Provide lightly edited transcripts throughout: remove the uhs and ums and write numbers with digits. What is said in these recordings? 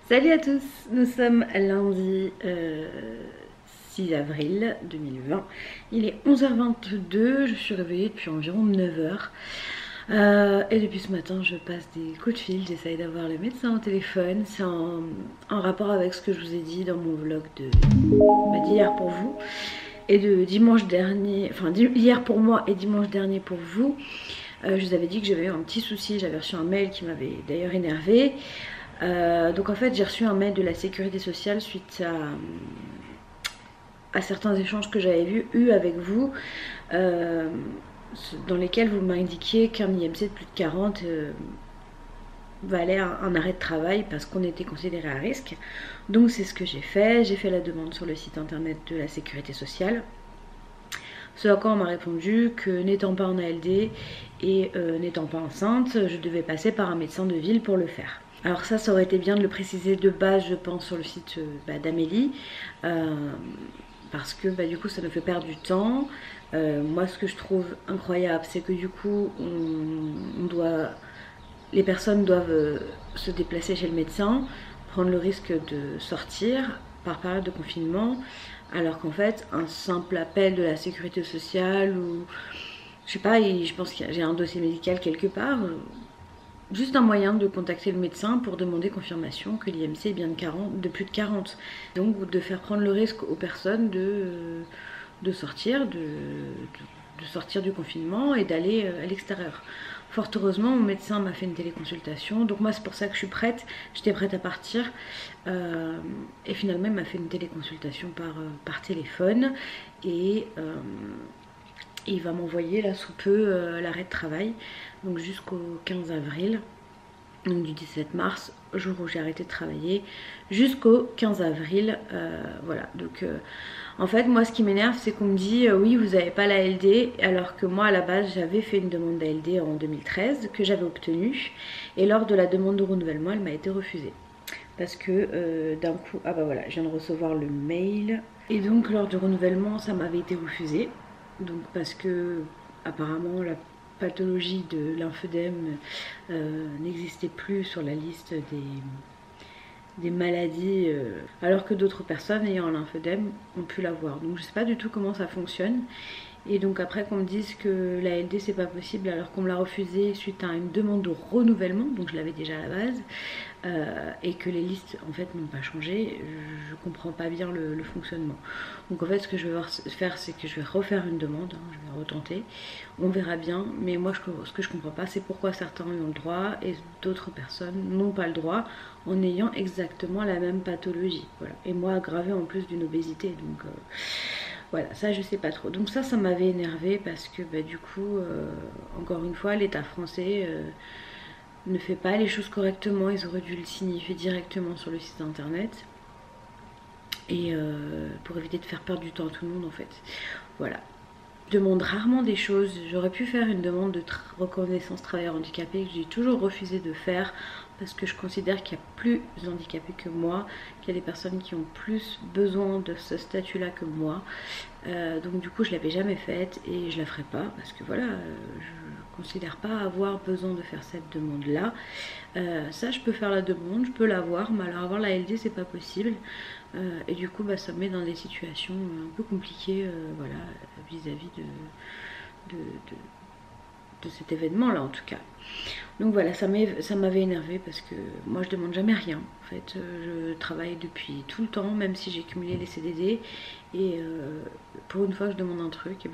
Salut à tous, nous sommes lundi 6 avril 2020. Il est 11h22, je suis réveillée depuis environ 9h. Et depuis ce matin, je passe des coups de fil, j'essaye d'avoir le médecin au téléphone. C'est en rapport avec ce que je vous ai dit dans mon vlog d'hier pour vous. Et de dimanche dernier, enfin hier pour moi et dimanche dernier pour vous. Je vous avais dit que j'avais eu un petit souci, j'avais reçu un mail qui m'avait d'ailleurs énervée. Donc en fait j'ai reçu un mail de la sécurité sociale suite à certains échanges que j'avais eus avec vous, dans lesquels vous m'indiquiez qu'un IMC de plus de 40 valait un arrêt de travail parce qu'on était considéré à risque. Donc c'est ce que j'ai fait la demande sur le site internet de la sécurité sociale. Ce à quoi on m'a répondu que n'étant pas en ALD et n'étant pas enceinte, je devais passer par un médecin de ville pour le faire. Alors ça aurait été bien de le préciser de base, je pense, sur le site d'Amélie, parce que du coup ça nous fait perdre du temps. Moi ce que je trouve incroyable, c'est que du coup les personnes doivent se déplacer chez le médecin, prendre le risque de sortir par période de confinement, alors qu'en fait un simple appel de la sécurité sociale ou je sais pas, je pense que j'ai un dossier médical quelque part, juste un moyen de contacter le médecin pour demander confirmation que l'IMC est bien de plus de 40. Donc de faire prendre le risque aux personnes de sortir, de sortir du confinement et d'aller à l'extérieur. Fort heureusement, mon médecin m'a fait une téléconsultation, donc moi c'est pour ça que je suis prête, j'étais prête à partir. Et finalement il m'a fait une téléconsultation par téléphone et il va m'envoyer là sous peu l'arrêt de travail, donc jusqu'au 15 avril, donc du 17 mars, jour où j'ai arrêté de travailler, jusqu'au 15 avril, voilà. Donc en fait moi ce qui m'énerve c'est qu'on me dit oui vous n'avez pas la LD, alors que moi à la base j'avais fait une demande d'ALD en 2013 que j'avais obtenue, et lors de la demande de renouvellement elle m'a été refusée. Parce que d'un coup, ah bah voilà, je viens de recevoir le mail. Et donc lors du renouvellement ça m'avait été refusé. Donc parce que apparemment la pathologie de lymphœdème n'existait plus sur la liste des maladies, alors que d'autres personnes ayant un lymphœdème ont pu l'avoir. Donc je sais pas du tout comment ça fonctionne. Et donc après qu'on me dise que la LD c'est pas possible alors qu'on me l'a refusé suite à une demande de renouvellement, donc je l'avais déjà à la base, et que les listes en fait n'ont pas changé, je comprends pas bien le fonctionnement. Donc en fait ce que je vais faire c'est que je vais refaire une demande, hein, je vais retenter, on verra bien, mais moi ce que je comprends pas c'est pourquoi certains ont le droit et d'autres personnes n'ont pas le droit en ayant exactement la même pathologie. Voilà. Et moi aggravée en plus d'une obésité, donc voilà, ça je sais pas trop. Donc ça m'avait énervé parce que du coup, encore une fois, l'État français ne fait pas les choses correctement. Ils auraient dû le signifier directement sur le site internet. Et pour éviter de faire perdre du temps à tout le monde en fait. Voilà. Je demande rarement des choses. J'aurais pu faire une demande de reconnaissance travailleur handicapé que j'ai toujours refusé de faire parce que je considère qu'il y a plus handicapés que moi, qu'il y a des personnes qui ont plus besoin de ce statut-là que moi. Donc du coup je l'avais jamais faite et je la ferai pas parce que voilà, je considère pas avoir besoin de faire cette demande-là. Ça je peux faire la demande, je peux l'avoir, mais alors avoir la LD c'est pas possible. Et du coup ça me met dans des situations un peu compliquées, voilà, vis-à-vis de cet événement là en tout cas. Donc voilà, ça m'avait énervé parce que moi je demande jamais rien en fait. Je travaille depuis tout le temps, même si j'ai cumulé les CDD, et pour une fois que je demande un truc, et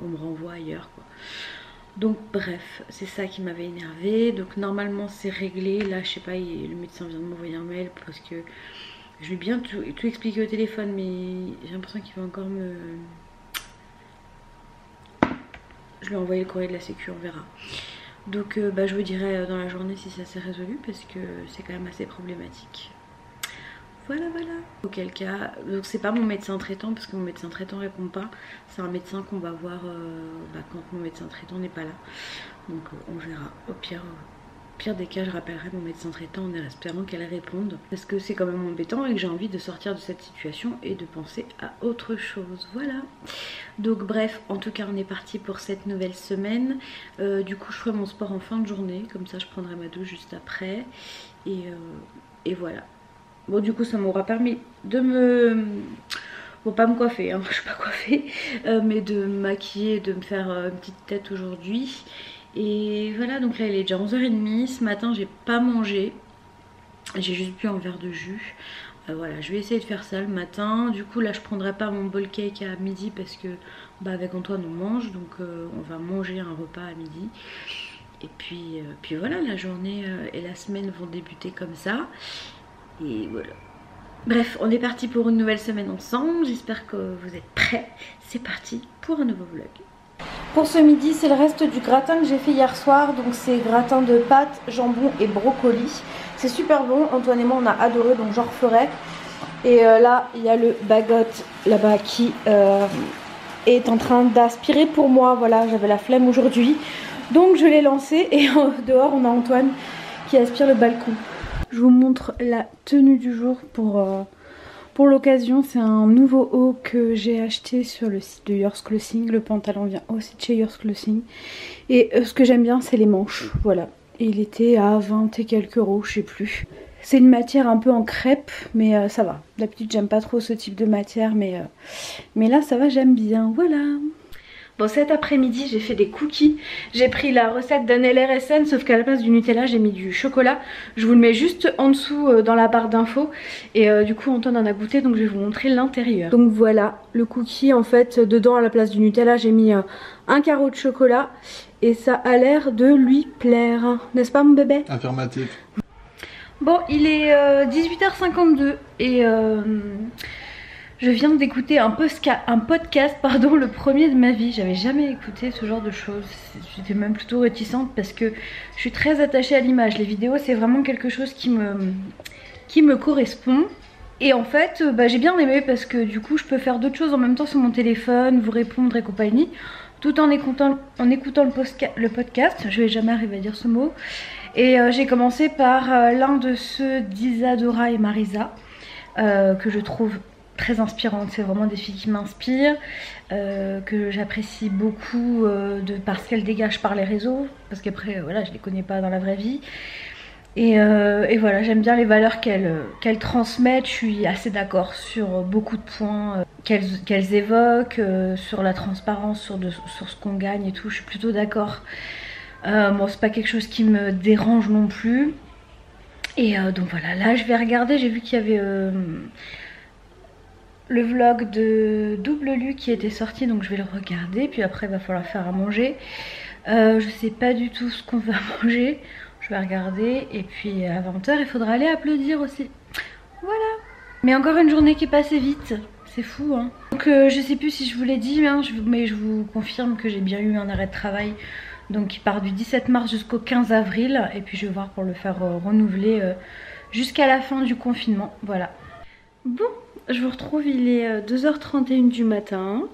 on me renvoie ailleurs quoi. Donc bref, c'est ça qui m'avait énervé. Donc normalement c'est réglé, là je sais pas, le médecin vient de m'envoyer un mail parce que je lui ai bien tout expliqué au téléphone, mais j'ai l'impression qu'il va encore me... Je lui ai envoyé le courrier de la sécu, on verra. Donc je vous dirai dans la journée si ça s'est résolu parce que c'est quand même assez problématique. Voilà. Auquel cas, donc c'est pas mon médecin traitant parce que mon médecin traitant répond pas. C'est un médecin qu'on va voir quand mon médecin traitant n'est pas là. Donc on verra. Au pire des cas, je rappellerai mon médecin traitant en espérant qu'elle réponde. Parce que c'est quand même embêtant et que j'ai envie de sortir de cette situation et de penser à autre chose. Voilà. Donc bref, en tout cas on est parti pour cette nouvelle semaine. Du coup je ferai mon sport en fin de journée. Comme ça je prendrai ma douche juste après. Et Et voilà. Bon, du coup, ça m'aura permis de me... Bon, pas me coiffer, hein, je suis pas coiffée, mais de me maquiller, de me faire une petite tête aujourd'hui. Et voilà, donc là il est déjà 11h30, ce matin j'ai pas mangé, j'ai juste bu un verre de jus. Voilà, je vais essayer de faire ça le matin. Du coup là je prendrai pas mon bowl cake à midi parce que bah, avec Antoine on mange, donc on va manger un repas à midi. Et puis voilà, la journée et la semaine vont débuter comme ça. Et voilà. Bref, on est parti pour une nouvelle semaine ensemble. J'espère que vous êtes prêts. C'est parti pour un nouveau vlog. Pour ce midi, c'est le reste du gratin que j'ai fait hier soir. Donc c'est gratin de pâtes, jambon et brocoli. C'est super bon. Antoine et moi, on a adoré, donc j'en referai. Et là, il y a le bagot là-bas qui est en train d'aspirer pour moi. Voilà, j'avais la flemme aujourd'hui. Donc je l'ai lancé et dehors, on a Antoine qui aspire le balcon. Je vous montre la tenue du jour pour l'occasion. C'est un nouveau haut que j'ai acheté sur le site de Yours Clothing. Le pantalon vient aussi de chez Yours Clothing. Et ce que j'aime bien, c'est les manches. Voilà. Et il était à 20 et quelques euros, je sais plus. C'est une matière un peu en crêpe, mais ça va. D'habitude, j'aime pas trop ce type de matière, mais là, ça va, j'aime bien. Voilà. Bon, cet après-midi j'ai fait des cookies. J'ai pris la recette d'un LRSN, sauf qu'à la place du Nutella j'ai mis du chocolat. Je vous le mets juste en dessous dans la barre d'infos. Et du coup Antoine en a goûté, donc je vais vous montrer l'intérieur. Donc voilà, le cookie en fait, dedans à la place du Nutella j'ai mis un carreau de chocolat. Et ça a l'air de lui plaire, n'est-ce pas mon bébé? Affirmatif. Bon, il est 18h52 et... je viens d'écouter un podcast, pardon, le premier de ma vie. J'avais jamais écouté ce genre de choses. J'étais même plutôt réticente parce que je suis très attachée à l'image. Les vidéos, c'est vraiment quelque chose qui me correspond. Et en fait, bah, j'ai bien aimé parce que du coup, je peux faire d'autres choses en même temps sur mon téléphone, vous répondre et compagnie, tout en écoutant le podcast. Je vais jamais arriver à dire ce mot. Et j'ai commencé par l'un de ceux d'Isadora et Marisa, que je trouve très inspirante. C'est vraiment des filles qui m'inspirent, que j'apprécie beaucoup parce qu'elles dégagent par les réseaux, parce qu'après voilà, je les connais pas dans la vraie vie. Et voilà, j'aime bien les valeurs qu'elles transmettent. Je suis assez d'accord sur beaucoup de points qu'elles évoquent, sur la transparence, sur ce qu'on gagne et tout. Je suis plutôt d'accord. Bon, c'est pas quelque chose qui me dérange non plus. Et donc voilà, là je vais regarder, j'ai vu qu'il y avait le vlog de Double Lu qui était sorti, donc je vais le regarder. Puis après il va falloir faire à manger. Je sais pas du tout ce qu'on va manger. Je vais regarder. Et puis à 20h il faudra aller applaudir aussi. Voilà. Mais encore une journée qui est passée vite. C'est fou hein. Donc je sais plus si je vous l'ai dit hein, mais je vous confirme que j'ai bien eu un arrêt de travail. Donc qui part du 17 mars jusqu'au 15 avril. Et puis je vais voir pour le faire renouveler jusqu'à la fin du confinement. Voilà. Bon, je vous retrouve, il est 2h31 du matin.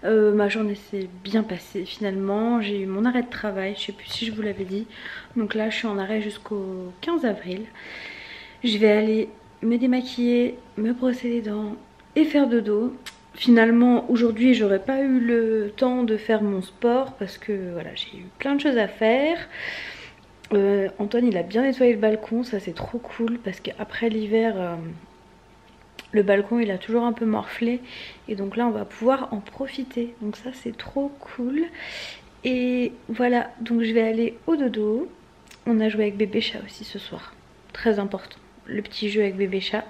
Ma journée s'est bien passée finalement. J'ai eu mon arrêt de travail, je sais plus si je vous l'avais dit. Donc là je suis en arrêt jusqu'au 15 avril. Je vais aller me démaquiller, me brosser les dents et faire dodo. Finalement aujourd'hui j'aurais pas eu le temps de faire mon sport parce que voilà, j'ai eu plein de choses à faire. Antoine il a bien nettoyé le balcon, ça c'est trop cool parce qu'après l'hiver le balcon il a toujours un peu morflé et donc là on va pouvoir en profiter, donc ça c'est trop cool. Et voilà, donc je vais aller au dodo. On a joué avec bébé chat aussi ce soir, très important, le petit jeu avec bébé chat.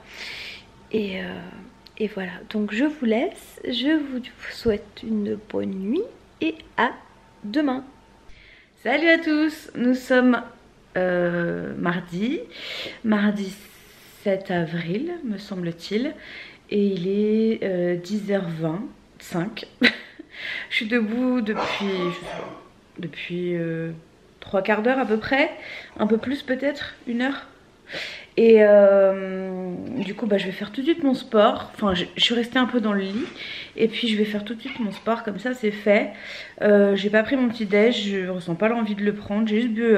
Et voilà, donc je vous laisse, je vous souhaite une bonne nuit et à demain. Salut à tous, nous sommes mardi 7 avril me semble-t-il, et il est 10h25. Je suis debout depuis 3/4 d'heure à peu près, un peu plus peut-être, 1 heure. Et du coup bah, je vais faire tout de suite mon sport. Enfin je suis restée un peu dans le lit. Et puis je vais faire tout de suite mon sport, comme ça c'est fait. J'ai pas pris mon petit déj, je ressens pas l'envie de le prendre. J'ai juste bu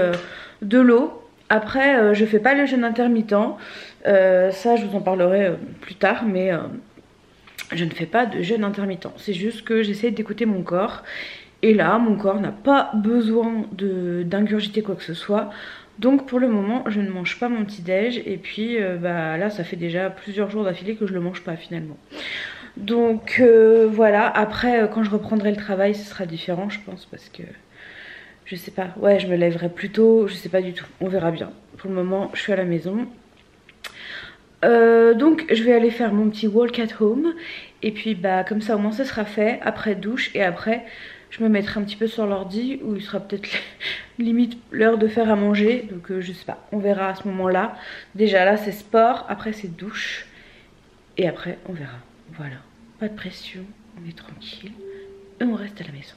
de l'eau. Après je fais pas le jeûne intermittent. Ça je vous en parlerai plus tard. Mais je ne fais pas de jeûne intermittent. C'est juste que j'essaie d'écouter mon corps. Et là mon corps n'a pas besoin d'ingurgiter quoi que ce soit. Donc pour le moment je ne mange pas mon petit déj et puis bah là ça fait déjà plusieurs jours d'affilée que je le mange pas finalement. Donc voilà, après quand je reprendrai le travail ce sera différent je pense parce que je sais pas, ouais je me lèverai plus tôt, je sais pas du tout, on verra bien. Pour le moment je suis à la maison. Donc je vais aller faire mon petit walk at home et puis bah comme ça au moins ce sera fait, après douche et après je me mettrai un petit peu sur l'ordi où il sera peut-être limite l'heure de faire à manger. Donc je sais pas, on verra à ce moment là. Déjà là c'est sport, après c'est douche et après on verra. Voilà, pas de pression, on est tranquille et on reste à la maison.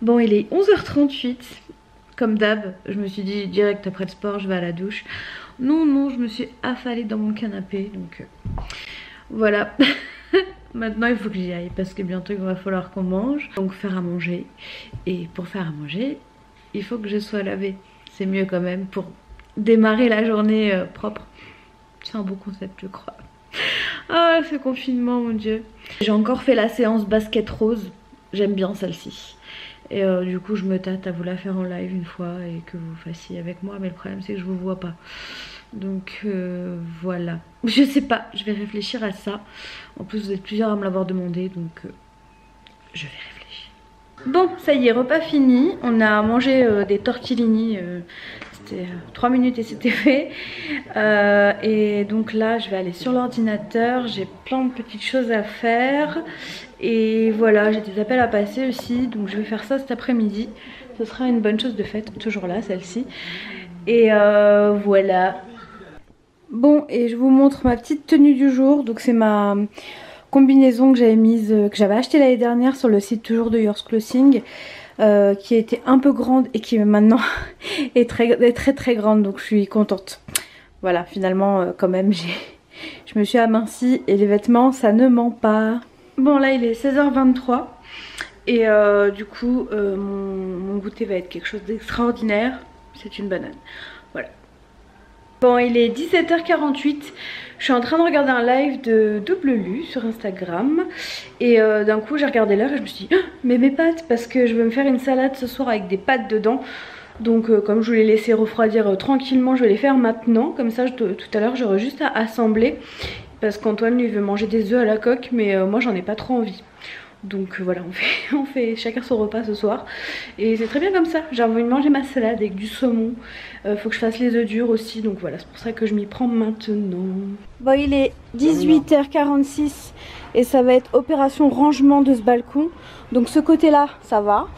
Bon, il est 11h38, comme d'hab, je me suis dit direct après le sport, je vais à la douche. Non, je me suis affalée dans mon canapé, donc voilà. Maintenant il faut que j'y aille parce que bientôt il va falloir qu'on mange. Donc faire à manger, et pour faire à manger, il faut que je sois lavée. C'est mieux quand même pour démarrer la journée propre. C'est un beau concept je crois. Ah ce confinement mon dieu. J'ai encore fait la séance basket rose, j'aime bien celle-ci. Et du coup je me tâte à vous la faire en live une fois et que vous fassiez avec moi. Mais le problème c'est que je vous vois pas. Donc voilà. Je sais pas, je vais réfléchir à ça. En plus vous êtes plusieurs à me l'avoir demandé. Donc je vais réfléchir. Bon ça y est, repas fini. On a mangé des tortellini. C'était 3 minutes et c'était fait. Et donc là je vais aller sur l'ordinateur. J'ai plein de petites choses à faire. Et voilà, j'ai des appels à passer aussi, donc je vais faire ça cet après-midi. Ce sera une bonne chose de faite, toujours là celle-ci. Et voilà. Bon, et je vous montre ma petite tenue du jour. Donc c'est ma combinaison que j'avais mise, que j'avais achetée l'année dernière sur le site toujours de Yours Clothing, qui a été un peu grande et qui maintenant est très grande, donc je suis contente. Voilà, finalement quand même je me suis amincie et les vêtements ça ne ment pas. Bon là il est 16h23 et du coup mon goûter va être quelque chose d'extraordinaire. C'est une banane. Voilà. Bon il est 17h48. Je suis en train de regarder un live de Double Lu sur Instagram. Et d'un coup j'ai regardé l'heure et je me suis dit oh, mais mes pâtes, parce que je vais me faire une salade ce soir avec des pâtes dedans. Donc comme je voulais laisser refroidir tranquillement, je vais les faire maintenant. Comme ça tout à l'heure j'aurai juste à assembler. Parce qu'Antoine lui veut manger des œufs à la coque, mais moi j'en ai pas trop envie. Donc voilà, on fait chacun son repas ce soir. Et c'est très bien comme ça, j'ai envie de manger ma salade avec du saumon. Faut que je fasse les œufs durs aussi, donc voilà, c'est pour ça que je m'y prends maintenant. Bon il est 18h46 et ça va être opération rangement de ce balcon. Donc ce côté là ça va.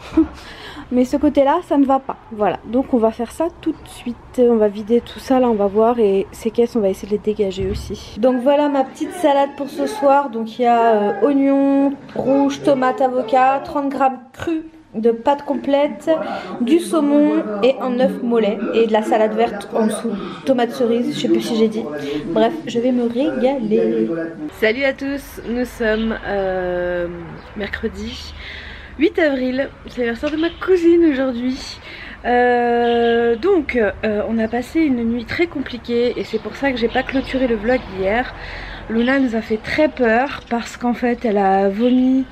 Mais ce côté là ça ne va pas. Voilà, donc on va faire ça tout de suite. On va vider tout ça là, on va voir. Et ces caisses on va essayer de les dégager aussi. Donc voilà ma petite salade pour ce soir. Donc il y a oignons rouges, tomates, avocat, 30 g crus de pâte complète, du saumon et un œuf mollet. Et de la salade verte en dessous, tomate cerise, je sais plus si j'ai dit. Bref, je vais me régaler. Salut à tous, nous sommes mercredi 8 avril, c'est l'anniversaire de ma cousine aujourd'hui. Donc on a passé une nuit très compliquée et c'est pour ça que j'ai pas clôturé le vlog hier. Luna nous a fait très peur parce qu'en fait elle a vomi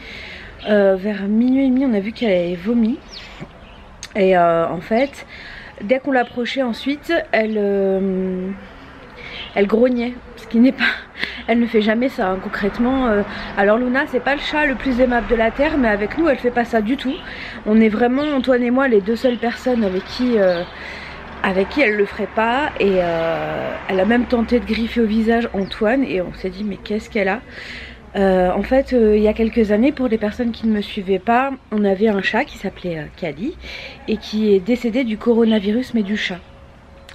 vers minuit et demi, on a vu qu'elle avait vomi. Et en fait dès qu'on l'approchait ensuite elle grognait, ce qui n'est pas... Elle ne fait jamais ça hein, concrètement. Alors Luna c'est pas le chat le plus aimable de la terre, mais avec nous elle fait pas ça du tout. On est vraiment, Antoine et moi, les deux seules personnes avec qui elle le ferait pas. Et elle a même tenté de griffer au visage Antoine et on s'est dit mais qu'est-ce qu'elle a. En fait il y a quelques années, pour les personnes qui ne me suivaient pas, on avait un chat qui s'appelait Cali et qui est décédé du coronavirus mais du chat.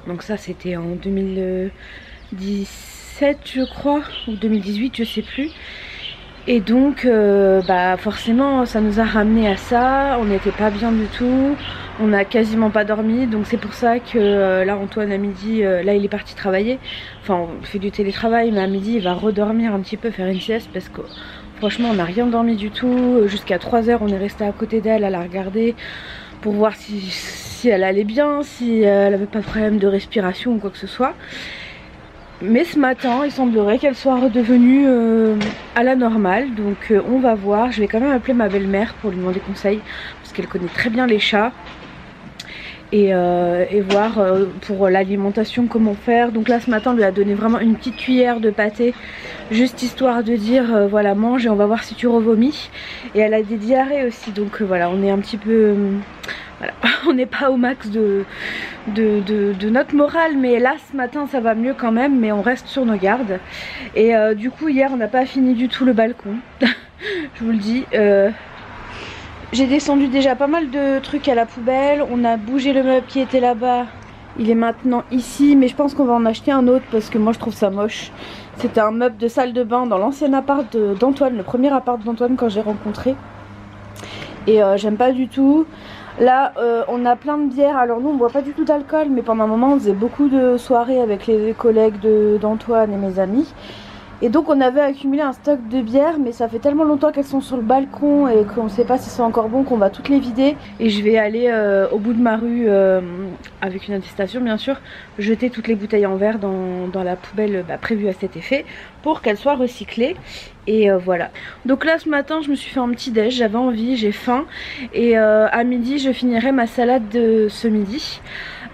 Donc ça c'était en 2017 je crois, ou 2018 je sais plus. Et donc bah forcément ça nous a ramené à ça, on n'était pas bien du tout, on n'a quasiment pas dormi, donc c'est pour ça que là Antoine à midi, là il est parti travailler, enfin on fait du télétravail mais à midi il va redormir un petit peu, faire une sieste parce que franchement on n'a rien dormi du tout, jusqu'à 3 heures on est resté à côté d'elle à la regarder pour voir si elle allait bien, si elle avait pas de problème de respiration ou quoi que ce soit. Mais ce matin, il semblerait qu'elle soit redevenue à la normale. Donc on va voir. Je vais quand même appeler ma belle-mère pour lui demander conseil. Parce qu'elle connaît très bien les chats. Et voir pour l'alimentation comment faire. Donc là ce matin on lui a donné vraiment une petite cuillère de pâté. Juste histoire de dire voilà mange et on va voir si tu revomis. Et elle a des diarrhées aussi. Donc voilà on est un petit peu... voilà, on n'est pas au max de notre morale, mais là ce matin ça va mieux quand même, mais on reste sur nos gardes. Et du coup hier on n'a pas fini du tout le balcon, je vous le dis. J'ai descendu déjà pas mal de trucs à la poubelle, on a bougé le meuble qui était là-bas, il est maintenant ici, mais je pense qu'on va en acheter un autre parce que moi je trouve ça moche. C'était un meuble de salle de bain dans l'ancien appart d'Antoine, le premier appart d'Antoine quand j'ai rencontré. Et j'aime pas du tout. Là on a plein de bières, alors nous on boit pas du tout d'alcool mais pendant un moment on faisait beaucoup de soirées avec les collègues d'Antoine et mes amis. Et donc on avait accumulé un stock de bières mais ça fait tellement longtemps qu'elles sont sur le balcon et qu'on sait pas si c'est encore bon qu'on va toutes les vider. Et je vais aller au bout de ma rue avec une attestation bien sûr, jeter toutes les bouteilles en verre dans la poubelle prévue à cet effet pour qu'elles soient recyclées. Et voilà. Donc là ce matin je me suis fait un petit déj, j'avais envie, j'ai faim. Et à midi je finirai ma salade de ce midi.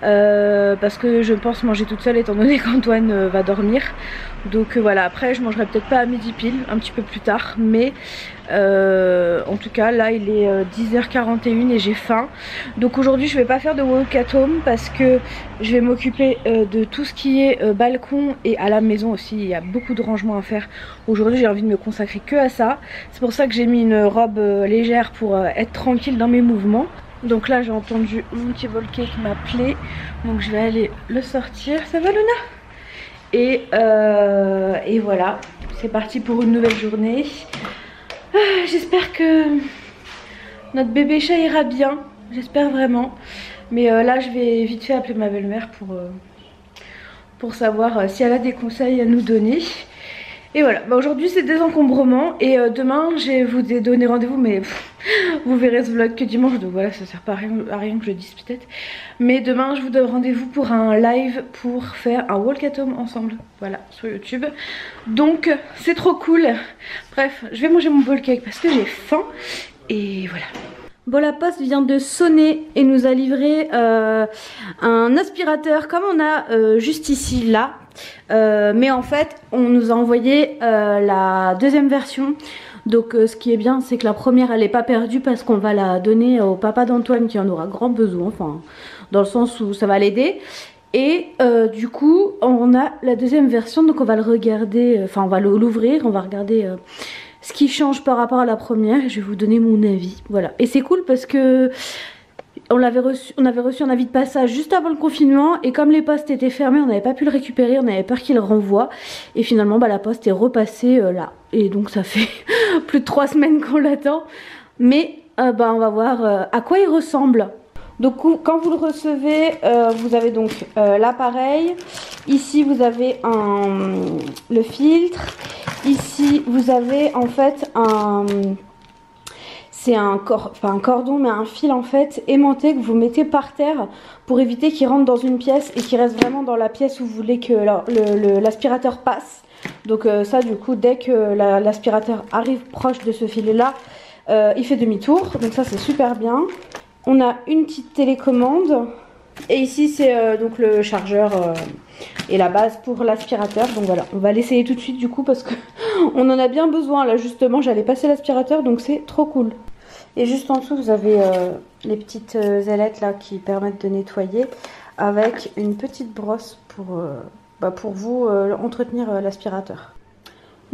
Parce que je pense manger toute seule étant donné qu'Antoine va dormir. Donc voilà, après je mangerai peut-être pas à midi pile, un petit peu plus tard. Mais en tout cas là il est 10h41 et j'ai faim. Donc aujourd'hui je vais pas faire de walk at home parce que je vais m'occuper de tout ce qui est balcon et à la maison aussi. Il y a beaucoup de rangements à faire. Aujourd'hui j'ai envie de me consacrer que à ça. C'est pour ça que j'ai mis une robe légère pour être tranquille dans mes mouvements. Donc là j'ai entendu mon petit volquet qui m'appelait. Donc je vais aller le sortir. Ça va Luna? Et voilà. C'est parti pour une nouvelle journée. J'espère que notre bébé chat ira bien. J'espère vraiment. Mais là je vais vite fait appeler ma belle-mère pour savoir si elle a des conseils à nous donner. Et voilà, aujourd'hui c'est désencombrement et demain je vous ai donné rendez-vous mais vous verrez ce vlog que dimanche donc voilà ça sert pas à rien que je dise peut-être. Mais demain je vous donne rendez-vous pour un live pour faire un walk at home ensemble, voilà sur YouTube. Donc c'est trop cool. Bref, je vais manger mon bowl cake parce que j'ai faim et voilà. Bon la poste vient de sonner et nous a livré un aspirateur comme on a juste ici là. Mais en fait on nous a envoyé la deuxième version. Donc ce qui est bien c'est que la première elle est pas perdue parce qu'on va la donner au papa d'Antoine qui en aura grand besoin. Enfin dans le sens où ça va l'aider. Et du coup on a la deuxième version donc on va le regarder, enfin on va l'ouvrir, on va regarder ce qui change par rapport à la première. Je vais vous donner mon avis, voilà. Et c'est cool parce que on avait reçu un avis de passage juste avant le confinement et comme les postes étaient fermés on n'avait pas pu le récupérer, on avait peur qu'il le renvoie et finalement la poste est repassée là et donc ça fait plus de 3 semaines qu'on l'attend. Mais on va voir à quoi il ressemble. Donc quand vous le recevez vous avez donc l'appareil, ici vous avez le filtre, ici vous avez en fait c'est un cordon mais un fil en fait aimanté que vous mettez par terre pour éviter qu'il rentre dans une pièce et qu'il reste vraiment dans la pièce où vous voulez que l'aspirateur passe. Donc ça du coup dès que l'aspirateur arrive proche de ce fil là il fait demi-tour, donc ça c'est super bien. On a une petite télécommande et ici c'est donc le chargeur et la base pour l'aspirateur. Donc voilà, on va l'essayer tout de suite du coup parce que on en a bien besoin. Là justement j'allais passer l'aspirateur donc c'est trop cool. Et juste en dessous vous avez les petites ailettes là qui permettent de nettoyer avec une petite brosse pour vous entretenir l'aspirateur.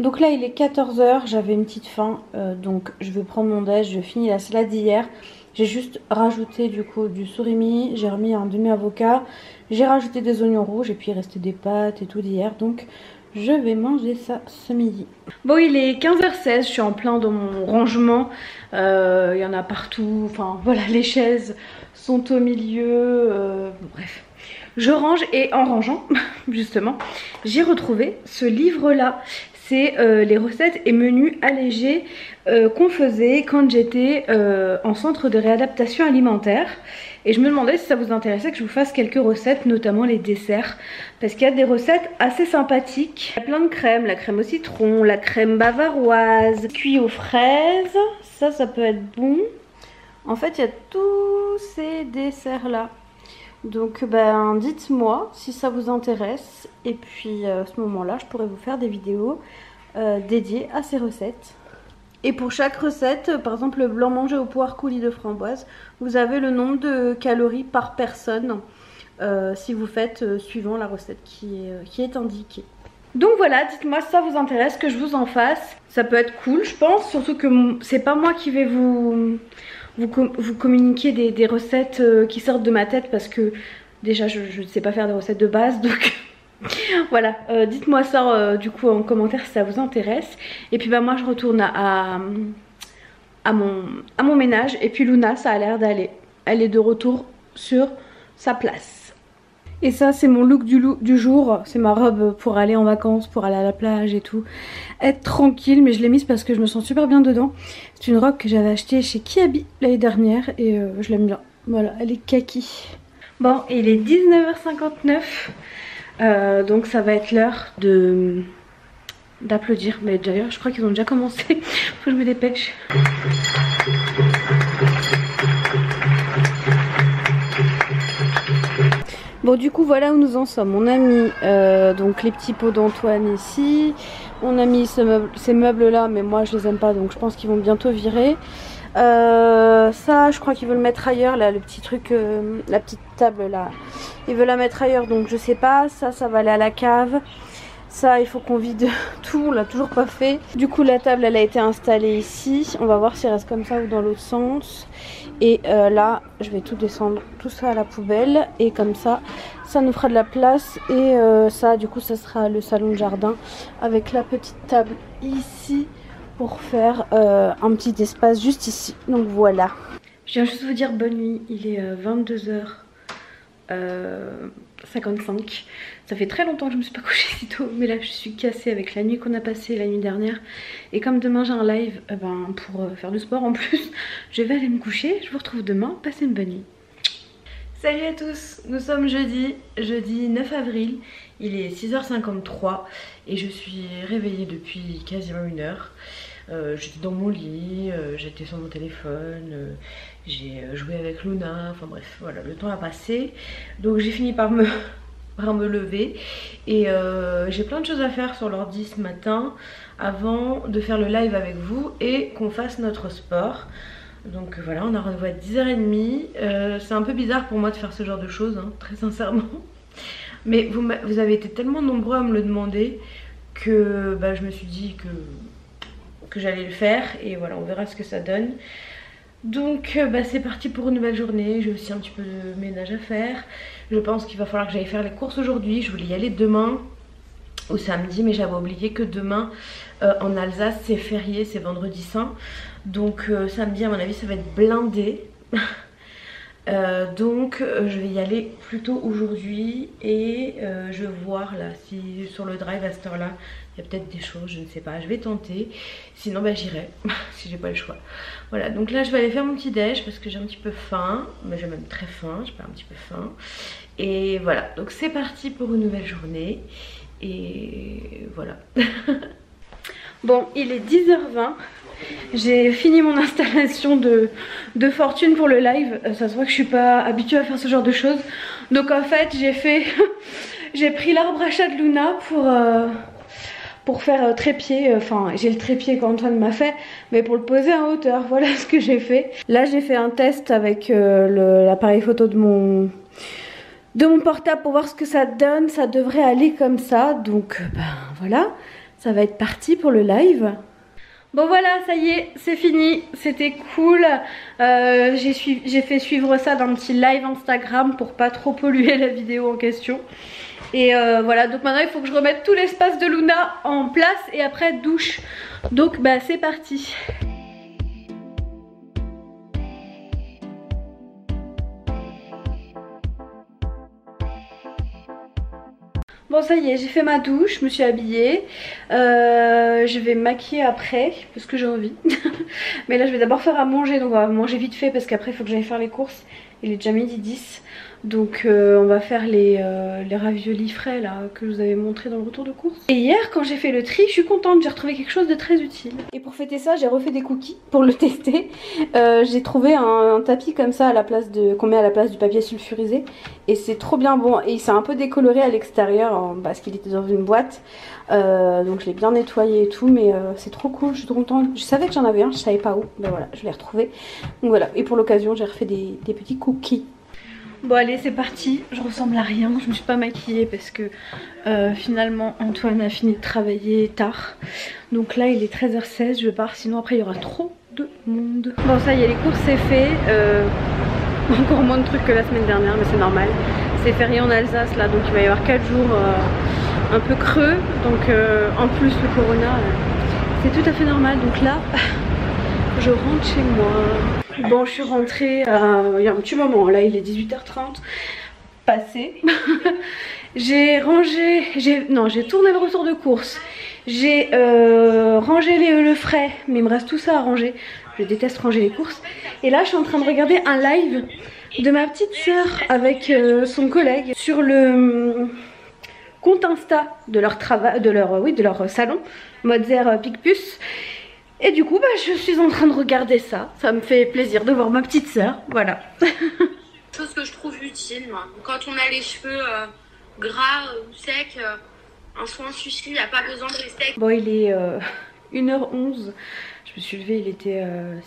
Donc là il est 14 h, j'avais une petite faim donc je vais prendre mon déj, je finis la salade d'hier. J'ai juste rajouté du coup du surimi, j'ai remis un demi-avocat, j'ai rajouté des oignons rouges et puis il restait des pâtes et tout d'hier. Donc je vais manger ça ce midi. Bon, il est 15h16, je suis en plein dans mon rangement. Il y en a partout, enfin voilà, les chaises sont au milieu, bref. Je range et en rangeant, justement, j'ai retrouvé ce livre-là. C'est les recettes et menus allégés qu'on faisait quand j'étais en centre de réadaptation alimentaire. Et je me demandais si ça vous intéressait que je vous fasse quelques recettes, notamment les desserts. Parce qu'il y a des recettes assez sympathiques. Il y a plein de crèmes, la crème au citron, la crème bavaroise, cuit aux fraises. Ça peut être bon. En fait, il y a tous ces desserts-là. Donc ben, dites-moi si ça vous intéresse. Et puis à ce moment-là, je pourrais vous faire des vidéos dédiées à ces recettes. Et pour chaque recette, par exemple le blanc mangé au poire coulis de framboise, vous avez le nombre de calories par personne si vous faites suivant la recette qui est indiquée. Donc voilà, dites-moi si ça vous intéresse que je vous en fasse. Ça peut être cool, je pense, surtout que c'est pas moi qui vais vous communiquer des recettes qui sortent de ma tête parce que déjà je ne sais pas faire des recettes de base, donc voilà, dites-moi ça du coup en commentaire si ça vous intéresse. Et puis bah moi je retourne à mon ménage. Et puis Luna, ça a l'air d'aller. Elle est de retour sur sa place. Et ça c'est mon look du jour. C'est ma robe pour aller en vacances, pour aller à la plage et tout. Être tranquille, mais je l'ai mise parce que je me sens super bien dedans. C'est une robe que j'avais achetée chez Kiabi l'année dernière et je l'aime bien. Voilà, elle est kaki. Bon, il est 19h59. Donc ça va être l'heure d'applaudir. Mais d'ailleurs je crois qu'ils ont déjà commencé. Faut que je me dépêche. Bon du coup voilà où nous en sommes. On a mis donc les petits pots d'Antoine ici. On a mis ces meubles là, mais moi je les aime pas, donc je pense qu'ils vont bientôt virer. Ça je crois qu'ils veulent mettre ailleurs là, le petit truc, la petite table là, ils veulent la mettre ailleurs, donc je sais pas. Ça va aller à la cave. Ça il faut qu'on vide tout, on l'a toujours pas fait. Du coup la table elle a été installée ici, on va voir si elle reste comme ça ou dans l'autre sens. Et là je vais tout descendre, tout ça à la poubelle, et comme ça ça nous fera de la place. Et ça du coup ça sera le salon de jardin avec la petite table ici pour faire un petit espace juste ici. Donc voilà. Je viens juste vous dire bonne nuit, il est 22h55. Ça fait très longtemps que je me suis pas couchée si tôt, mais là je suis cassée avec la nuit qu'on a passée la nuit dernière. Et comme demain j'ai un live pour faire du sport en plus, je vais aller me coucher. Je vous retrouve demain, passez une bonne nuit. Salut à tous, nous sommes jeudi 9 avril, il est 6h53 et je suis réveillée depuis quasiment une heure. J'étais dans mon lit, j'étais sur mon téléphone, j'ai joué avec Luna, enfin bref, voilà, le temps a passé. Donc j'ai fini par me lever et j'ai plein de choses à faire sur l'ordi ce matin avant de faire le live avec vous et qu'on fasse notre sport. Donc voilà, on a rendez-vous à 10h30. C'est un peu bizarre pour moi de faire ce genre de choses, hein, très sincèrement. Mais vous avez été tellement nombreux à me le demander que je me suis dit que j'allais le faire. Et voilà, on verra ce que ça donne. Donc c'est parti pour une nouvelle journée. J'ai aussi un petit peu de ménage à faire. Je pense qu'il va falloir que j'aille faire les courses aujourd'hui. Je voulais y aller demain ou samedi, mais j'avais oublié que demain en Alsace c'est férié, c'est vendredi saint. Donc samedi à mon avis ça va être blindé. Donc je vais y aller plutôt aujourd'hui. Et je vais voir là si sur le drive à cette heure là il y a peut-être des choses, je ne sais pas, je vais tenter. Sinon j'irai si j'ai pas le choix. Voilà, donc là je vais aller faire mon petit déj parce que j'ai un petit peu faim. Mais j'ai même très faim, j'ai pas un petit peu faim. Et voilà, donc c'est parti pour une nouvelle journée. Et voilà. Bon, il est 10h20. J'ai fini mon installation de fortune pour le live. Ça se voit que je suis pas habituée à faire ce genre de choses. Donc en fait j'ai fait j'ai pris l'arbre à chat de Luna pour faire trépied. Enfin j'ai le trépied qu'Antoine m'a fait, mais pour le poser en hauteur. Voilà ce que j'ai fait. Là j'ai fait un test avec l'appareil photo de mon portable pour voir ce que ça donne. Ça devrait aller comme ça. Donc voilà, ça va être parti pour le live. Bon voilà, ça y est, c'est fini, c'était cool. J'ai fait suivre ça d'un petit live Instagram pour pas trop polluer la vidéo en question. Et voilà, donc maintenant il faut que je remette tout l'espace de Luna en place et après douche. Donc bah c'est parti. Bon ça y est, j'ai fait ma douche, je me suis habillée, je vais me maquiller après parce que j'ai envie. Mais là je vais d'abord faire à manger, donc on va manger vite fait parce qu'après il faut que j'aille faire les courses. Il est déjà midi 10. Donc on va faire les raviolis frais là que je vous avais montré dans le retour de course. Et hier quand j'ai fait le tri, je suis contente, j'ai retrouvé quelque chose de très utile. Et pour fêter ça, j'ai refait des cookies pour le tester. J'ai trouvé un tapis comme ça à la place de qu'on met à la place du papier sulfurisé. Et c'est trop bien bon. Et il s'est un peu décoloré à l'extérieur hein, parce qu'il était dans une boîte. Donc je l'ai bien nettoyé et tout, mais c'est trop cool, je suis trop contente. Je savais que j'en avais un, je savais pas où. Ben voilà, je l'ai retrouvé. Donc voilà, et pour l'occasion j'ai refait des petits cookies. Bon allez c'est parti, je ressemble à rien, je me suis pas maquillée parce que finalement Antoine a fini de travailler tard. Donc là il est 13h16, je pars sinon après il y aura trop de monde. Bon ça y est les courses c'est fait, encore moins de trucs que la semaine dernière mais c'est normal. C'est férié en Alsace là donc il va y avoir 4 jours un peu creux. Donc en plus le corona c'est tout à fait normal donc là je rentre chez moi. Bon je suis rentrée il y a un petit moment, là il est 18h30 passé. J'ai rangé, j'ai tourné le retour de course. J'ai rangé le frais, mais il me reste tout ça à ranger. Je déteste ranger les courses. Et là je suis en train de regarder un live de ma petite soeur avec son collègue sur le compte Insta de leur travail, de leur salon, Mozart Picpus. Et du coup bah, je suis en train de regarder ça. Ça me fait plaisir de voir ma petite soeur, voilà. Chose que je trouve utile, moi. Quand on a les cheveux gras ou secs, un soin suffit, il n'y a pas besoin de rester. Bon il est 1h11. Je me suis levée, il était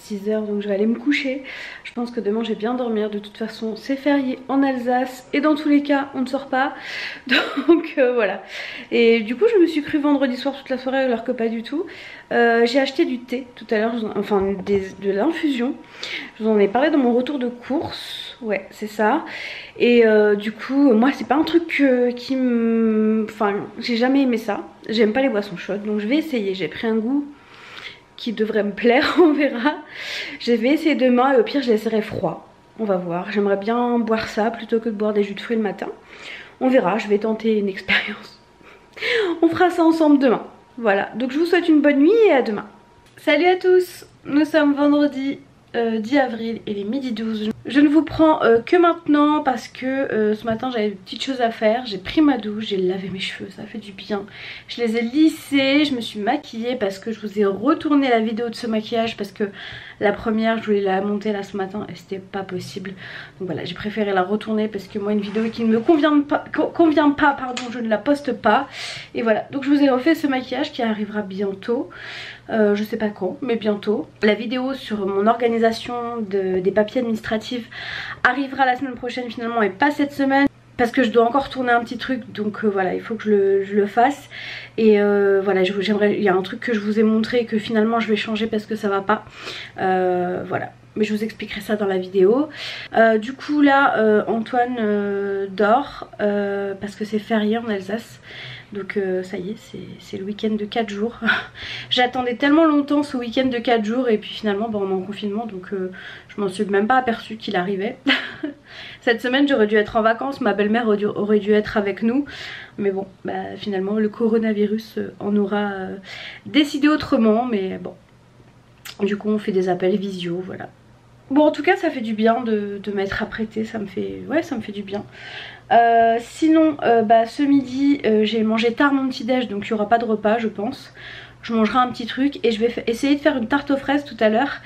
6h donc je vais aller me coucher. Je pense que demain je vais bien dormir. De toute façon c'est férié en Alsace et dans tous les cas on ne sort pas. Donc voilà. Et du coup je me suis cru vendredi soir toute la soirée alors que pas du tout. J'ai acheté du thé tout à l'heure, enfin de l'infusion. Je vous en ai parlé dans mon retour de course. Ouais c'est ça. Et du coup moi c'est pas un truc qui me... Enfin j'ai jamais aimé ça. J'aime pas les boissons chaudes donc je vais essayer. J'ai pris un goût qui devrait me plaire, on verra. Je vais essayer demain et au pire je laisserai froid. On va voir. J'aimerais bien boire ça plutôt que de boire des jus de fruits le matin. On verra, je vais tenter une expérience. On fera ça ensemble demain. Voilà, donc je vous souhaite une bonne nuit et à demain. Salut à tous, nous sommes vendredi 10 avril et il est midi 12. Je ne vous prends que maintenant parce que ce matin j'avais des petites choses à faire. J'ai pris ma douche, j'ai lavé mes cheveux, ça fait du bien. Je les ai lissés, je me suis maquillée parce que je vous ai retourné la vidéo de ce maquillage parce que la première je voulais la monter là ce matin et c'était pas possible. Donc voilà, j'ai préféré la retourner parce que moi une vidéo qui ne me convient pas, pardon, je ne la poste pas. Et voilà, donc je vous ai refait ce maquillage qui arrivera bientôt. Je sais pas quand, mais bientôt. La vidéo sur mon organisation des papiers administratifs arrivera la semaine prochaine finalement et pas cette semaine parce que je dois encore tourner un petit truc donc voilà il faut que je le fasse. Et voilà j'aimerais, il y a un truc que je vous ai montré que finalement je vais changer parce que ça va pas. Voilà. Mais je vous expliquerai ça dans la vidéo. Du coup là Antoine dort parce que c'est férié en Alsace. Donc ça y est, c'est le week-end de 4 jours. J'attendais tellement longtemps ce week-end de 4 jours et puis finalement on est en confinement donc je m'en suis même pas aperçue qu'il arrivait. Cette semaine j'aurais dû être en vacances, ma belle-mère aurait dû être avec nous. Mais bon, bah, finalement le coronavirus en aura décidé autrement. Mais bon, du coup on fait des appels visio, voilà. Bon en tout cas ça fait du bien de m'être apprêtée, ça me fait du bien. Sinon bah, ce midi j'ai mangé tard mon petit déj donc il n'y aura pas de repas je pense. Je mangerai un petit truc et je vais essayer de faire une tarte aux fraises tout à l'heure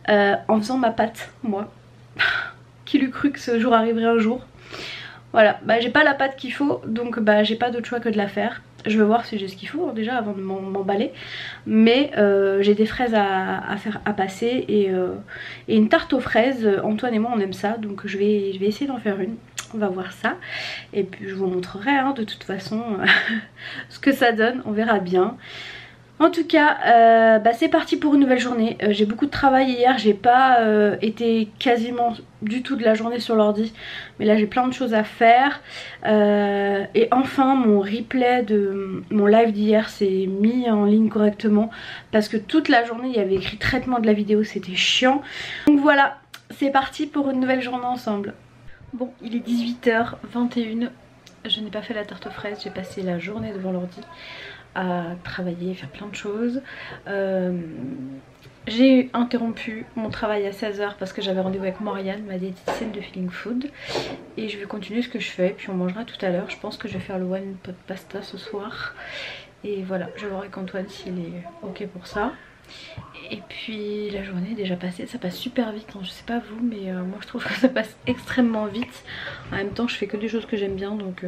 en faisant ma pâte moi. Qui l'eût cru que ce jour arriverait un jour. Voilà, bah, j'ai pas la pâte qu'il faut donc bah, j'ai pas d'autre choix que de la faire. Je vais voir si j'ai ce qu'il faut déjà avant de m'emballer. Mais j'ai des fraises à passer et une tarte aux fraises. Antoine et moi on aime ça donc je vais essayer d'en faire une. On va voir ça et puis je vous montrerai hein, de toute façon ce que ça donne, on verra bien. En tout cas bah, c'est parti pour une nouvelle journée. J'ai beaucoup de travail hier, j'ai pas été quasiment du tout de la journée sur l'ordi, mais là j'ai plein de choses à faire. Et enfin mon replay de mon live d'hier s'est mis en ligne correctement, parce que toute la journée il y avait écrit traitement de la vidéo, c'était chiant. Donc voilà, c'est parti pour une nouvelle journée ensemble. Bon, il est 18h21, je n'ai pas fait la tarte aux fraises, j'ai passé la journée devant l'ordi à travailler, faire plein de choses. J'ai interrompu mon travail à 16h parce que j'avais rendez-vous avec Morgane, ma diététicienne de Feeling Food. Et je vais continuer ce que je fais, puis on mangera tout à l'heure. Je pense que je vais faire le one pot pasta ce soir. Et voilà, je vais voir avec Antoine s'il est ok pour ça. Et puis la journée est déjà passée, ça passe super vite, hein. Je sais pas vous, mais moi je trouve que ça passe extrêmement vite. En même temps je fais que des choses que j'aime bien, donc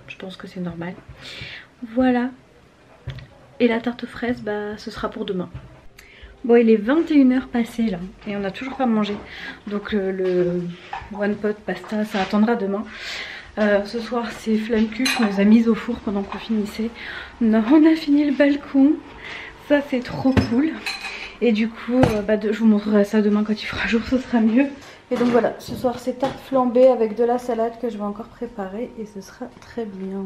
je pense que c'est normal. Voilà. Et la tarte aux fraises, bah ce sera pour demain. Bon, il est 21h passé là et on n'a toujours pas mangé, donc le one pot pasta ça attendra demain. Ce soir c'est flamme cul qu'on les a mises au four pendant qu'on finissait. Non, on a fini le balcon, ça c'est trop cool. Et du coup je vous montrerai ça demain quand il fera jour, ce sera mieux. Et donc voilà, ce soir c'est tarte flambée avec de la salade que je vais encore préparer et ce sera très bien.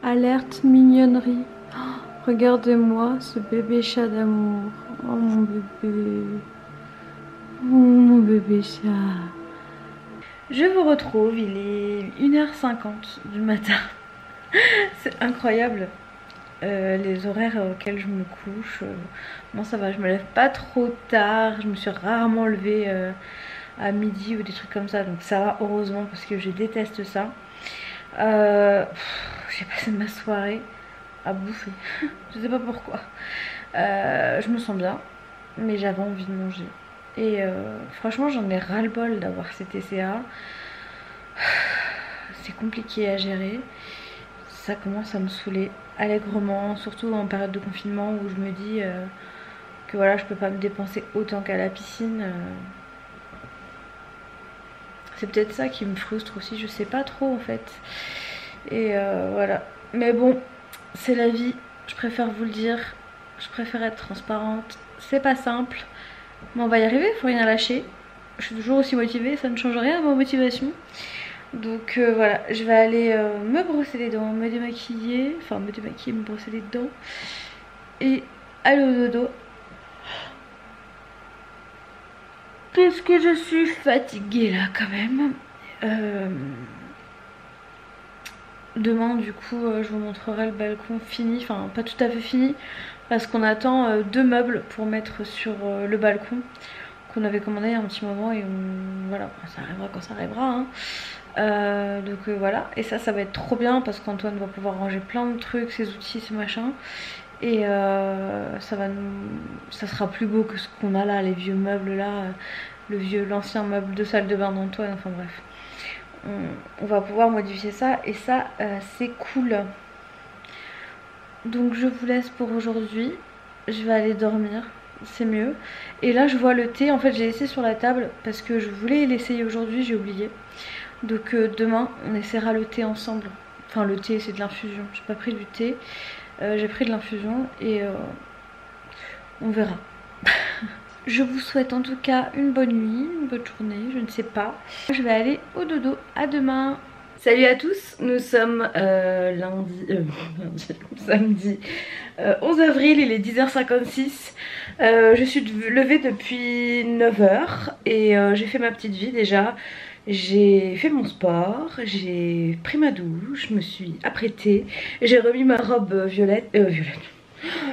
Alerte mignonnerie. Oh, regardez-moi ce bébé chat d'amour. Oh mon bébé. Oh mon bébé chat. Je vous retrouve, il est 1h50 du matin. C'est incroyable les horaires auxquels je me couche. Bon ça va, je me lève pas trop tard. Je me suis rarement levée à midi ou des trucs comme ça. Donc ça va, heureusement, parce que je déteste ça. J'ai passé ma soirée à bouffer. Je sais pas pourquoi. Je me sens bien, mais j'avais envie de manger. Et franchement j'en ai ras le bol d'avoir ces TCA. C'est compliqué à gérer. Ça commence à me saouler allègrement, surtout en période de confinement où je me dis que voilà, je peux pas me dépenser autant qu'à la piscine. C'est peut-être ça qui me frustre aussi, je sais pas trop en fait. Et voilà. Mais bon, c'est la vie, je préfère vous le dire. Je préfère être transparente. C'est pas simple, mais on va y arriver, faut rien lâcher. Je suis toujours aussi motivée, ça ne change rien à ma motivation. Donc voilà, je vais aller me brosser les dents, me démaquiller. Enfin me démaquiller, me brosser les dents. Et aller au dodo. Qu'est-ce que je suis fatiguée là quand même. Demain du coup je vous montrerai le balcon fini, enfin pas tout à fait fini, parce qu'on attend 2 meubles pour mettre sur le balcon qu'on avait commandé il y a un petit moment et voilà, ça arrivera quand ça arrivera hein. Donc voilà, et ça va être trop bien parce qu'Antoine va pouvoir ranger plein de trucs, ses outils, ses machins. Et ça sera plus beau que ce qu'on a là, les vieux meubles là, l'ancien meuble de salle de bain d'Antoine, enfin bref. On va pouvoir modifier ça et ça c'est cool. Donc je vous laisse pour aujourd'hui, je vais aller dormir, c'est mieux. Et là je vois le thé, en fait j'ai laissé sur la table parce que je voulais l'essayer aujourd'hui, j'ai oublié. Donc demain on essaiera le thé ensemble. Enfin le thé c'est de l'infusion, j'ai pas pris du thé, j'ai pris de l'infusion et on verra. Je vous souhaite en tout cas une bonne nuit, une bonne journée, je ne sais pas. Je vais aller au dodo, à demain. Salut à tous, nous sommes samedi 11 avril, il est 10h56. Je suis levée depuis 9h et j'ai fait ma petite vie déjà. J'ai fait mon sport, j'ai pris ma douche, je me suis apprêtée, j'ai remis ma robe violette.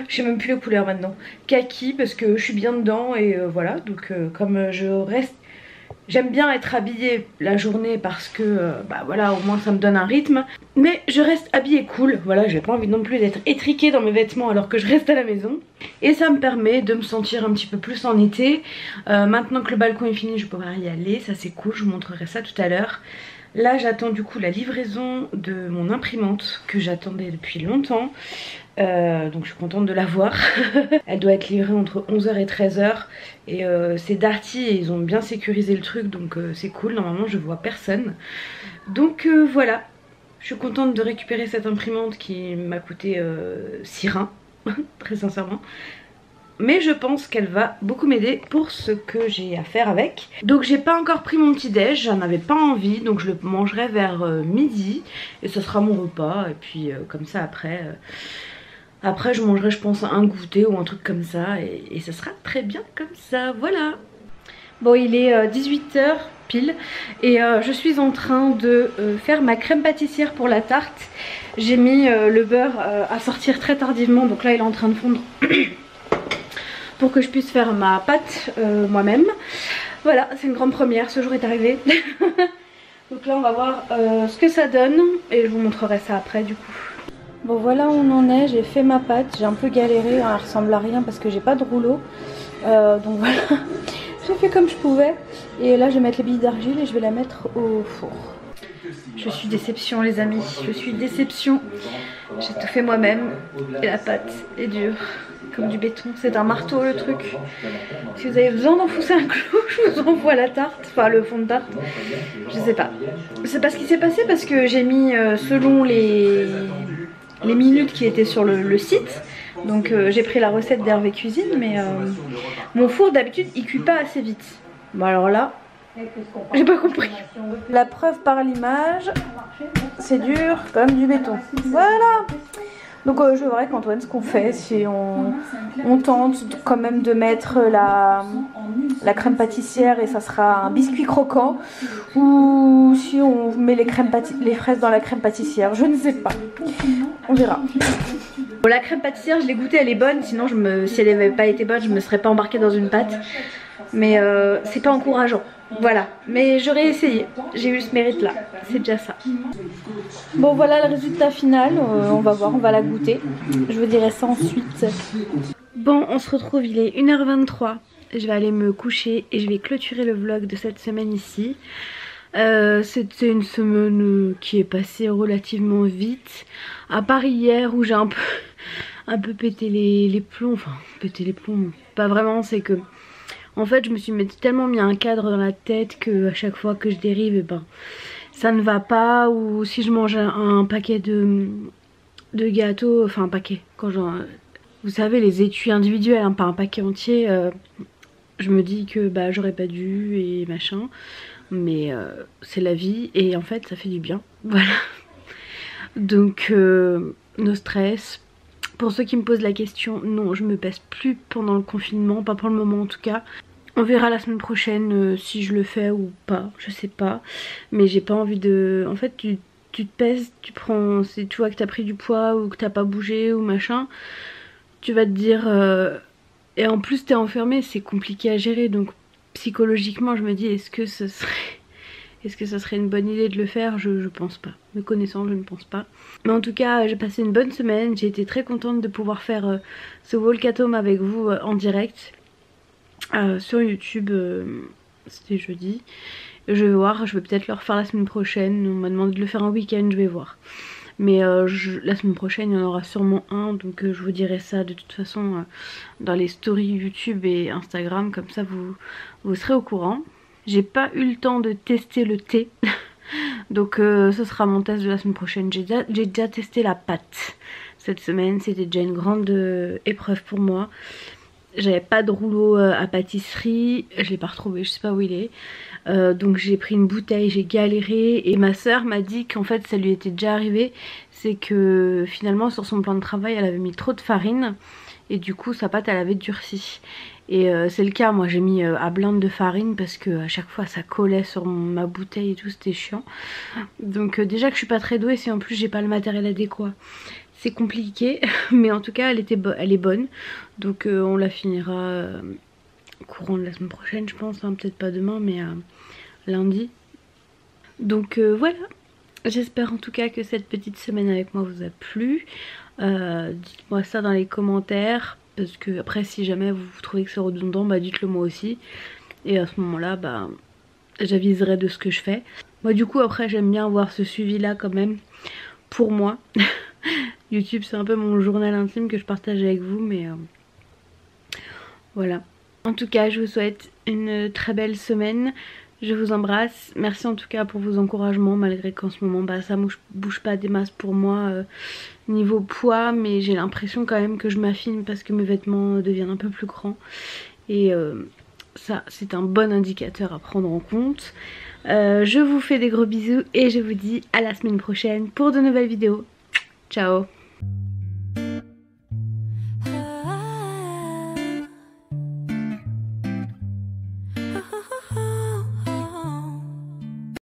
Je sais même plus les couleurs maintenant, kaki, parce que je suis bien dedans et voilà. Donc comme je reste, j'aime bien être habillée la journée parce que bah voilà, au moins ça me donne un rythme. Mais je reste habillée cool, voilà, j'ai pas envie non plus d'être étriquée dans mes vêtements alors que je reste à la maison. Et ça me permet de me sentir un petit peu plus en été. Maintenant que le balcon est fini, je vais pouvoir y aller, ça c'est cool, je vous montrerai ça tout à l'heure. Là j'attends du coup la livraison de mon imprimante que j'attendais depuis longtemps. Donc je suis contente de la voir. Elle doit être livrée entre 11h et 13h. Et c'est Darty et ils ont bien sécurisé le truc, donc c'est cool. Normalement je vois personne. Donc voilà, je suis contente de récupérer cette imprimante qui m'a coûté 6 reins, très sincèrement. mais je pense qu'elle va beaucoup m'aider pour ce que j'ai à faire avec. Donc j'ai pas encore pris mon petit déj, j'en avais pas envie, donc je le mangerai vers midi et ce sera mon repas. Et puis comme ça après je mangerai je pense un goûter ou un truc comme ça et ça sera très bien comme ça, voilà. Bon, il est 18 h pile et je suis en train de faire ma crème pâtissière pour la tarte. J'ai mis le beurre à sortir très tardivement, donc là il est en train de fondre pour que je puisse faire ma pâte moi-même. Voilà, c'est une grande première, ce jour est arrivé. Donc là on va voir ce que ça donne et je vous montrerai ça après du coup. Bon voilà où on en est, j'ai fait ma pâte, j'ai un peu galéré, elle ressemble à rien parce que j'ai pas de rouleau. Donc voilà. J'ai fait comme je pouvais et là je vais mettre les billes d'argile et je vais la mettre au four. Je suis déception les amis, je suis déception. J'ai tout fait moi-même et la pâte est dure comme du béton. C'est un marteau le truc. Si vous avez besoin d'enfoncer un clou, je vous envoie la tarte, enfin le fond de tarte. Je sais pas. C'est pas ce qui s'est passé parce que j'ai mis selon les minutes qui étaient sur le site. Donc j'ai pris la recette d'Hervé Cuisine, mais mon four d'habitude il cuit pas assez vite. Bon alors là, j'ai pas compris. La preuve par l'image, c'est dur comme du béton. Voilà. Donc je verrai avec Antoine ce qu'on fait, si on tente quand même de mettre la crème pâtissière et ça sera un biscuit croquant, ou si on met les fraises dans la crème pâtissière, je ne sais pas. On verra. Bon, la crème pâtissière, je l'ai goûtée, elle est bonne. Sinon, si elle n'avait pas été bonne, je me serais pas embarquée dans une pâte. Mais c'est pas encourageant. Voilà. Mais j'aurais essayé. J'ai eu ce mérite là. C'est déjà ça. Bon, voilà le résultat final. On va voir, on va la goûter. Je vous dirai ça ensuite. Bon, on se retrouve. Il est 1 h 23. Je vais aller me coucher et je vais clôturer le vlog de cette semaine ici. C'était une semaine qui est passée relativement vite, à part hier où j'ai un peu pété les plombs, enfin pété les plombs, pas vraiment, c'est que en fait je me suis tellement mis un cadre dans la tête que à chaque fois que je dérive, et ben ça ne va pas, ou si je mange un paquet de gâteaux, enfin un paquet, vous savez les étuis individuels, hein, pas un paquet entier, je me dis que bah j'aurais pas dû et machin. Mais c'est la vie et en fait ça fait du bien, voilà. Donc no stress. Pour ceux qui me posent la question, non je me pèse plus pendant le confinement, pas pour le moment en tout cas. On verra la semaine prochaine si je le fais ou pas, je sais pas. Mais j'ai pas envie de... En fait tu te pèses, tu vois que t'as pris du poids ou que t'as pas bougé ou machin, tu vas te dire... Et en plus t'es enfermé, c'est compliqué à gérer, donc psychologiquement je me dis est-ce que ce serait une bonne idée de le faire, je pense pas. Me connaissant, je ne pense pas. Mais en tout cas j'ai passé une bonne semaine, j'ai été très contente de pouvoir faire ce walk-at-home avec vous en direct sur YouTube, c'était jeudi. Je vais voir, je vais peut-être le refaire la semaine prochaine, on m'a demandé de le faire un week-end, je vais voir. Mais la semaine prochaine il y en aura sûrement un, donc je vous dirai ça de toute façon dans les stories YouTube et Instagram, comme ça vous serez au courant. J'ai pas eu le temps de tester le thé, donc ce sera mon test de la semaine prochaine. J'ai déjà testé la pâte cette semaine, c'était déjà une grande épreuve pour moi. J'avais pas de rouleau à pâtisserie, je l'ai pas retrouvé, je sais pas où il est. Donc j'ai pris une bouteille, j'ai galéré et ma soeur m'a dit qu'en fait ça lui était déjà arrivé. C'est que finalement sur son plan de travail elle avait mis trop de farine et du coup sa pâte elle avait durci. Et c'est le cas, moi j'ai mis à blinde de farine parce que à chaque fois ça collait sur ma bouteille et tout, c'était chiant. Donc déjà que je suis pas très douée, si en plus j'ai pas le matériel adéquat, c'est compliqué. Mais en tout cas elle est bonne, donc on la finira courant de la semaine prochaine je pense, hein, peut-être pas demain mais lundi. Donc voilà, j'espère en tout cas que cette petite semaine avec moi vous a plu. Dites-moi ça dans les commentaires, parce que après si jamais vous trouvez que c'est redondant, bah dites-le moi aussi. Et à ce moment là bah j'aviserai de ce que je fais. Moi du coup après j'aime bien avoir ce suivi là quand même pour moi. YouTube c'est un peu mon journal intime que je partage avec vous, mais voilà. En tout cas je vous souhaite une très belle semaine, Je vous embrasse. Merci en tout cas pour vos encouragements, malgré qu'en ce moment ça bouge pas des masses pour moi niveau poids, mais j'ai l'impression quand même que je m'affine parce que mes vêtements deviennent un peu plus grands. Et ça c'est un bon indicateur à prendre en compte. Je vous fais des gros bisous et je vous dis à la semaine prochaine pour de nouvelles vidéos. Ciao!